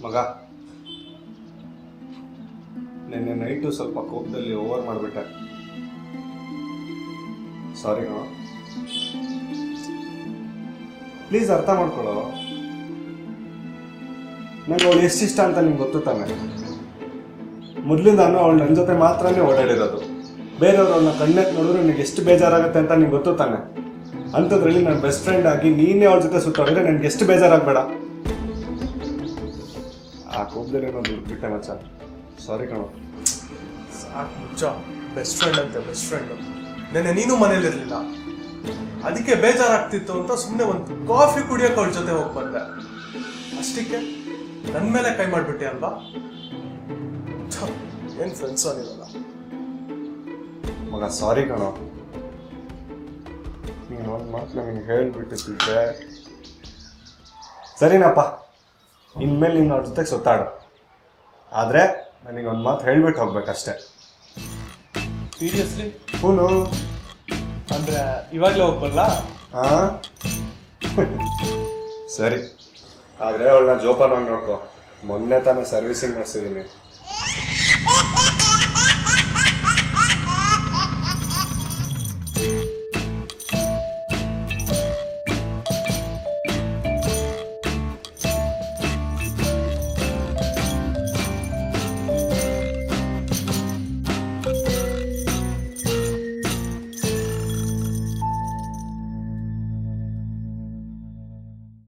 ಮಗ, ನಿನ್ನೆ ನೈಟು ಸ್ವಲ್ಪ ಕೋಪದಲ್ಲಿ ಓವರ್ ಮಾಡಿಬಿಟ್ಟೆ. ಸಾರಿ ಕಣೋ. ಪ್ಲೀಸ್ ಅರ್ಥ ಮಾಡ್ಕೊಳ್ಳೋ. ನನಗೆ ಅವಳು ಎಷ್ಟಿಷ್ಟ ಅಂತ ನಿಮ್ಗೆ ಗೊತ್ತು ತಾನೆ. ಮೊದಲಿಂದಾನು ಅವಳು ನನ್ನ ಜೊತೆ ಮಾತ್ರನೇ ಓಡಾಡಿರೋದು. ಬೇರೆಯವ್ರು ಅವಳನ್ನ ಕಣ್ಣೆತ್ತು ನೋಡಿದ್ರೆ ನನಗೆ ಎಷ್ಟು ಬೇಜಾರಾಗುತ್ತೆ ಅಂತ ನಿಮ್ಗೆ ಗೊತ್ತು ತಾನೆ. ಅಂಥದ್ರಲ್ಲಿ ನನ್ನ ಬೆಸ್ಟ್ ಫ್ರೆಂಡ್ ಆಗಿ ನೀನೇ ಅವಳ ಜೊತೆ ಸುತ್ತೋದ್ರೆ ನನಗೆ ಎಷ್ಟು ಬೇಜಾರಾಗಬೇಡ. ಆ ಕೋಪದಲ್ಲಿ ಏನೋ ಬಿಟ್ಟೆ ಮಚ್ಚ. ಸಾರಿ ಕಣೋ. ಸಾಕು ಮುಚ್ಚ. ಬೆಸ್ಟ್ ಫ್ರೆಂಡ್ ಅಂತೆ, ಬೆಸ್ಟ್ ಫ್ರೆಂಡು. ನೆನ್ನೆ ನೀನು ಮನೇಲಿರಲಿಲ್ಲ, ಅದಕ್ಕೆ ಬೇಜಾರಾಗ್ತಿತ್ತು ಅಂತ ಸುಮ್ಮನೆ ಒಂದು ಕಾಫಿ ಕುಡಿಯೋಕೆ ಅವಳ ಜೊತೆ ಹೋಗಿ ಬಂದೆ. ಅಷ್ಟಕ್ಕೆ ನನ್ನ ಮೇಲೆ ಕೈ ಮಾಡಿಬಿಟ್ಟೆ ಅಲ್ವಾ? ಏನು ಫ್ರೆಂಡ್ಸ್ ಆಗಿರಲ್ಲ ಮಗ. ಸಾರಿ ಕಣೋ. ನೀನು ಒಂದು ಮಾತು ನನಗೆ ಹೇಳಿಬಿಟ್ಟಿದ್ದೆ. ಸರಿನಪ್ಪ, ಇನ್ಮೇಲೆ ನೀನು ಅವ್ರ ಜೊತೆಗೆ ಸುತ್ತಾಡು. ಆದರೆ ನನಗೆ ಒಂದು ಮಾತು ಹೇಳ್ಬಿಟ್ಟು ಹೋಗ್ಬೇಕಷ್ಟೆ. ಸೀರಿಯಸ್ಲಿ? ಹೂನು. ಅಂದರೆ ಇವಾಗಲೇ ಹೋಗ್ಬಲ್ಲ? ಹಾಂ ಸರಿ. ಆದರೆ ಅವಳನ್ನ ಜೋಪಾನವಾಗಿ ನೋಡ್ಕೊ. ಮೊನ್ನೆ ತಾನೇ ಸರ್ವಿಸಿಂಗ್ ಮಾಡಿಸಿದ್ದೀನಿ.